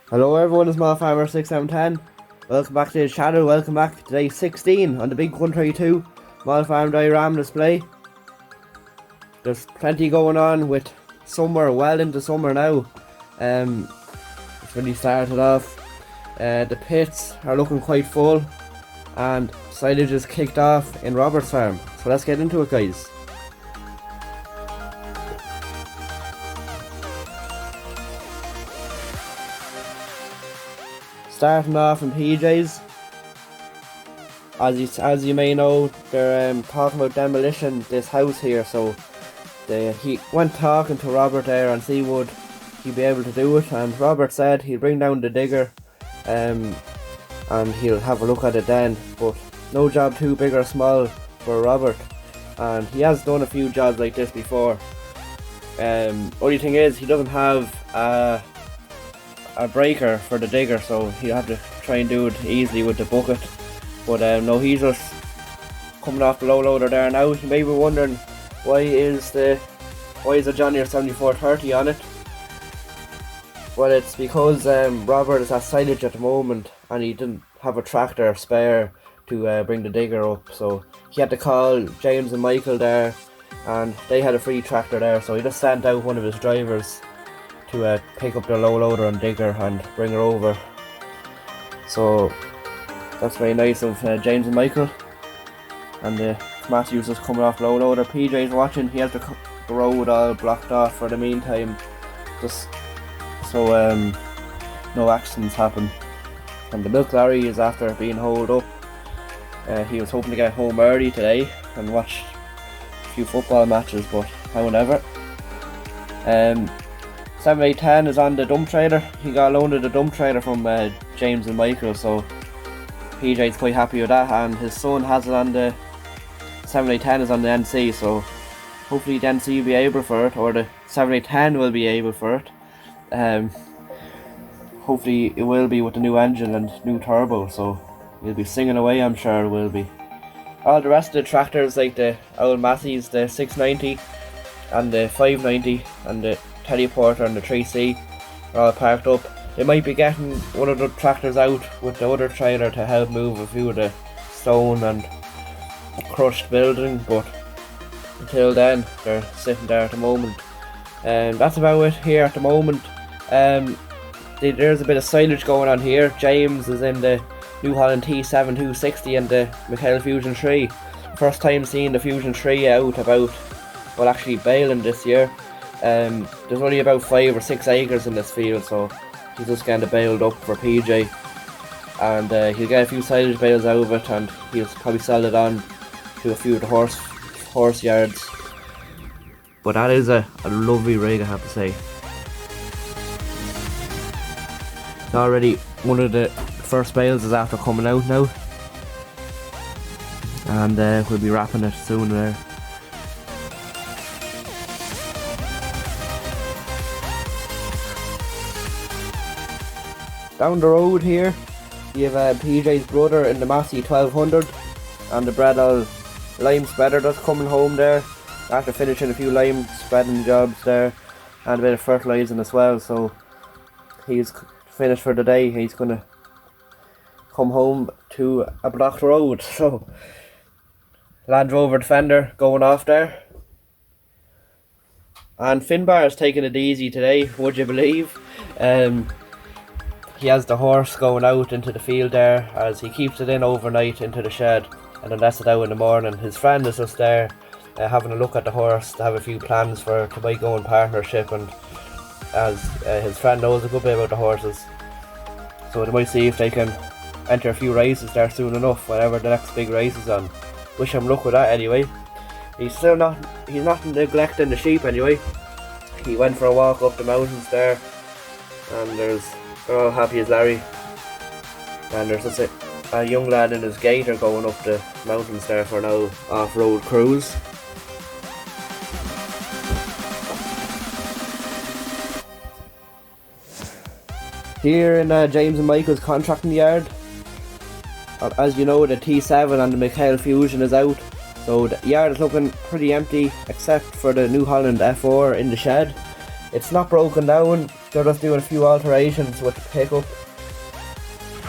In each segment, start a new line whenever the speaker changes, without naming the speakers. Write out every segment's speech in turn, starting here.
Hello everyone, it's Small Farmer 6710. Welcome back to the channel, welcome back to day 16 on the big 132 Small Farm Diorama display. There's plenty going on with summer, well into summer now. It's really started off. The pits are looking quite full and silage is kicked off in Robert's farm. So let's get into it, guys. Starting off in PJ's, as you may know, they're talking about demolition this house here. So he went talking to Robert there and see would he be able to do it, and Robert said he'll bring down the digger and he'll have a look at it then. But no job too big or small for Robert, and he has done a few jobs like this before. Only thing is he doesn't have a breaker for the digger, so he'll have to try and do it easily with the bucket. But no, he's just coming off the low loader there now. You may be wondering why is a John Deere 7430 on it. Well, it's because Robert is at silage at the moment and he didn't have a tractor spare to bring the digger up, so he had to call James and Michael there, and they had a free tractor there, so he just sent out one of his drivers to pick up the low loader and digger and bring her over. So that's very nice of James and Michael. And Matthew's just coming off low loader. PJ's watching. He has the road all blocked off for the meantime, just so no accidents happen. And the milk lorry is after being hauled up. He was hoping to get home early today and watch a few football matches, but however. 7810 is on the dump trailer. He got loaned the dump trailer from James and Michael, so PJ's quite happy with that, and his son has it on the 7810 is on the NC, so hopefully the NC will be able for it, or the 7810 will be able for it. Hopefully it will be with the new engine and new turbo, so he'll be singing away, I'm sure it will be. All the rest of the tractors, like the old Massey's, the 690 and the 590 and the teleporter and the 3C are all parked up. They might be getting one of the tractors out with the other trailer to help move a few of the stone and crushed building, but until then they're sitting there at the moment. And that's about it here at the moment. There's a bit of silage going on here. James is in the New Holland T7260 and the Mikhail Fusion 3. First time seeing the Fusion 3 out about, well, actually baling this year. There's only about 5 or 6 acres in this field, so he's just getting it baled up for PJ, and he'll get a few silage bales out of it, and he'll probably sell it on to a few of the horse yards. But that is a lovely rig, I have to say. It's already one of the first bales is after coming out now, and we'll be wrapping it soon there. Down the road here, you have PJ's brother in the Massey 1200 and the Bredal lime spreader that's coming home there after finishing a few lime spreading jobs there and a bit of fertilising as well. So he's finished for the day. He's going to come home to a blocked road. So Land Rover Defender going off there. And Finbar is taking it easy today, would you believe? He has the horse going out into the field there, as he keeps it in overnight into the shed and then lets it out in the morning. His friend is just there having a look at the horse to have a few plans for to might go in partnership, and as his friend knows a good bit about the horses, so they might see if they can enter a few races there soon enough, whenever the next big race is on. Wish him luck with that anyway. He's not neglecting the sheep anyway. He went for a walk up the mountains there, and they're all happy as Larry. And there's just a young lad in his gator going up the mountains there for now off-road cruise. Here in James and Michael's contracting yard, as you know, the T7 and the Mikhail Fusion is out, so the yard is looking pretty empty except for the New Holland F4 in the shed. It's not broken down, they're just doing a few alterations with the pickup.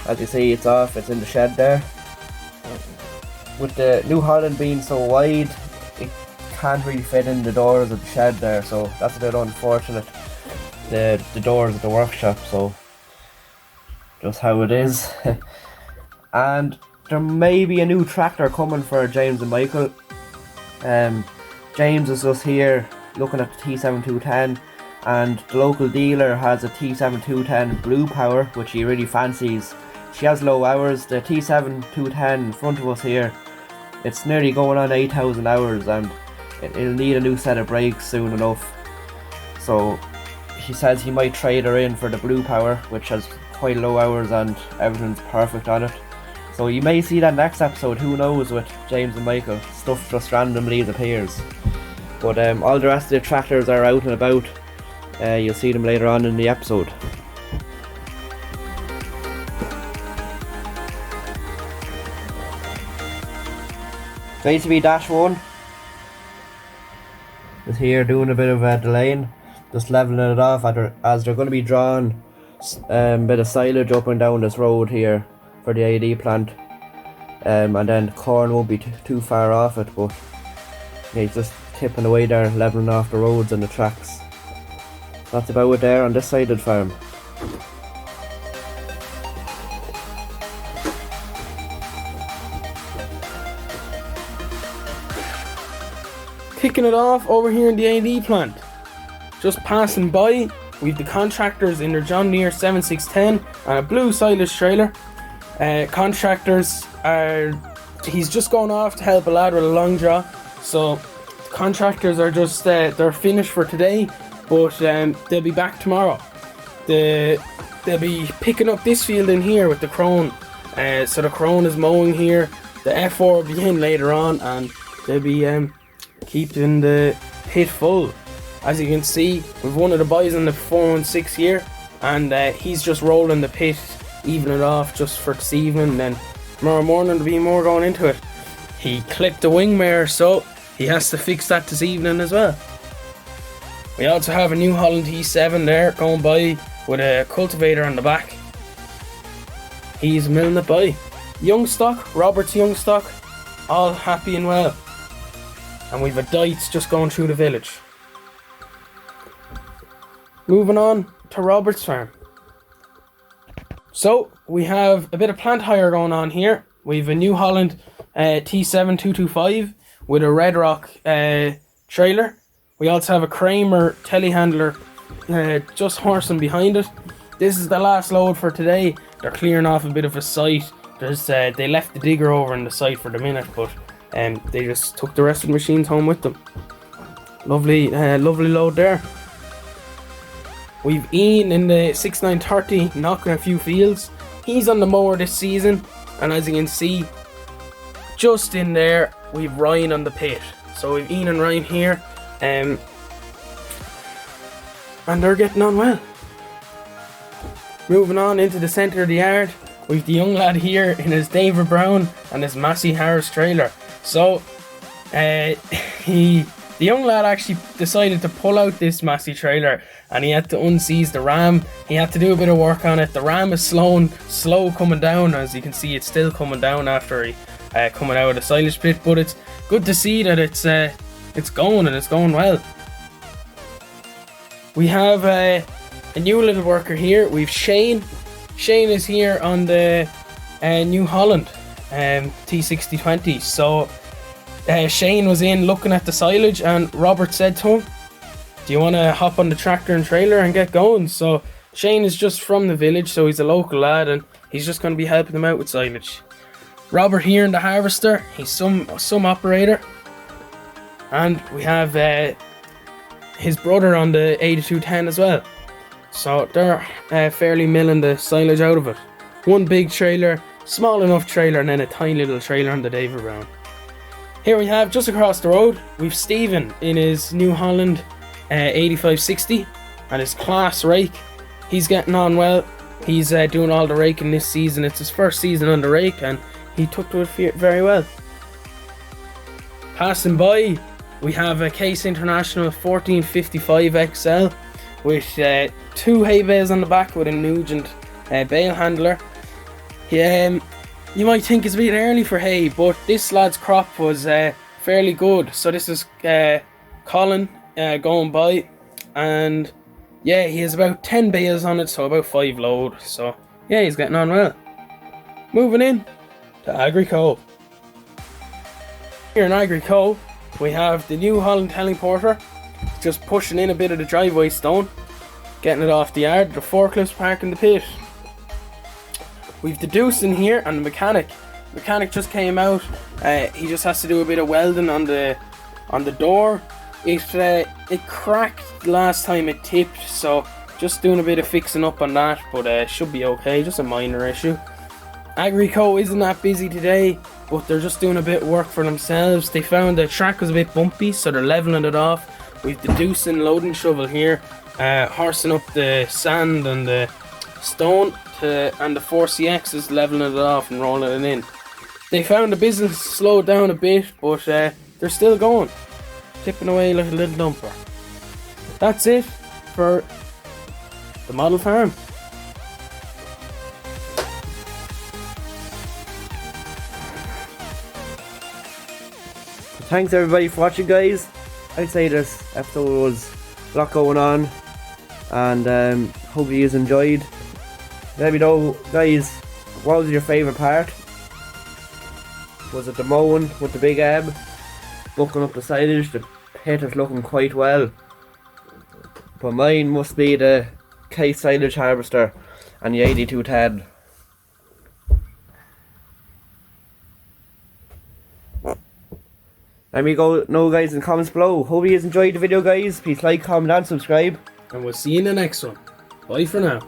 As you see, it's off, it's in the shed there. With the New Holland being so wide, it can't really fit in the doors of the shed there, so that's a bit unfortunate. The doors of the workshop, so just how it is. And there may be a new tractor coming for James and Michael. James is just here looking at the T7210, and the local dealer has a T7210 Blue Power, which he really fancies. She has low hours. The T7210 in front of us here, it's nearly going on 8,000 hours, and it'll need a new set of brakes soon enough. So he says he might trade her in for the Blue Power, which has quite low hours and everything's perfect on it. So you may see that next episode, who knows, with James and Michael. Stuff just randomly appears. But all the rest of the tractors are out and about. You'll see them later on in the episode. JCB-1 is here doing a bit of delaying, just leveling it off as they're going to be drawing a bit of silage up and down this road here for the AD plant, and then corn won't be too far off it, but yeah, he's just tipping away there, leveling off the roads and the tracks. That's about it there on this side of the farm.
Kicking it off over here in the AD plant. Just passing by, we've the contractors in their John Deere 7610 and a blue silage trailer. Contractors are, he's just going off to help a lad with a long jaw. So the contractors are just, they're finished for today, but they'll be back tomorrow. They'll be picking up this field in here with the crone. So the crone is mowing here. The F4 will be in later on, and they'll be keeping the pit full. As you can see, we've one of the boys in the 416 here, and he's just rolling the pit, evening it off just for this evening, and then tomorrow morning there'll be more going into it. He clipped the wing mirror, so he has to fix that this evening as well. We also have a New Holland T7 there going by with a cultivator on the back. He's milling it by. Young stock, Robert's young stock, all happy and well. And we've a Dites just going through the village. Moving on to Robert's farm. So we have a bit of plant hire going on here. We've a New Holland T7225 with a Red Rock trailer. We also have a Kramer telehandler just horsing behind it. This is the last load for today. They're clearing off a bit of a site. They left the digger over in the site for the minute, but they just took the rest of the machines home with them. Lovely load there. We've Ian in the 6930 knocking a few fields. He's on the mower this season, and as you can see, just in there, we've Ryan on the pit. So we've Ian and Ryan here, and they're getting on well. Moving on into the centre of the yard, we've the young lad here in his David Brown and his Massey Harris trailer. So, the young lad actually decided to pull out this Massey trailer, and he had to unseize the ram. He had to do a bit of work on it. The ram is slow coming down. As you can see, it's still coming down after he coming out of the silage pit. But it's good to see that it's going, and it's going well. We have a new little worker here. We've Shane. Shane is here on the New Holland T6020. So Shane was in looking at the silage, and Robert said to him, do you want to hop on the tractor and trailer and get going? So Shane is just from the village, so he's a local lad, and he's just going to be helping them out with silage. Robert here in the harvester, he's some operator. And we have his brother on the 8210 as well. So they're fairly milling the silage out of it. One big trailer, small enough trailer, and then a tiny little trailer on the David Brown. Here we have, just across the road, we've Stephen in his New Holland 8560 and his class rake. He's getting on well. He's doing all the raking this season. It's his first season on the rake, and he took to it very well. Passing by, we have a Case International 1455 XL. with 2 hay bales on the back with a Nugent bale handler. You might think it's a bit early for hay, but this lad's crop was fairly good. So this is Colin going by, and yeah, he has about 10 bales on it, so about 5 load. So yeah, he's getting on well. Moving in to Agrico. Here in Agrico, we have the New Holland teleporter, just pushing in a bit of the driveway stone, getting it off the yard. The forklifts park in the pit. We've the deuce in here and the mechanic. Mechanic just came out. He just has to do a bit of welding on the door. It cracked last time it tipped, so just doing a bit of fixing up on that, but should be okay, just a minor issue. Agrico isn't that busy today, but they're just doing a bit of work for themselves. They found the track was a bit bumpy, so they're leveling it off. We've the deuce and loading shovel here, horsing up the sand and the stone, and the 4CX is leveling it off and rolling it in. They found the business slowed down a bit, but they're still going, tipping away like a little dumper. That's it for the model farm.
Thanks everybody for watching, guys. I'd say this episode was a lot going on, and hope you guys enjoyed. Let me know, guys, what was your favourite part? Was it the mowing with the big ab? Bucking up the silage? The pit is looking quite well. But mine must be the case silage harvester and the 8210. Let me know, guys, in the comments below. Hope you guys enjoyed the video, guys. Please like, comment and subscribe.
And we'll see you in the next one. Bye for now.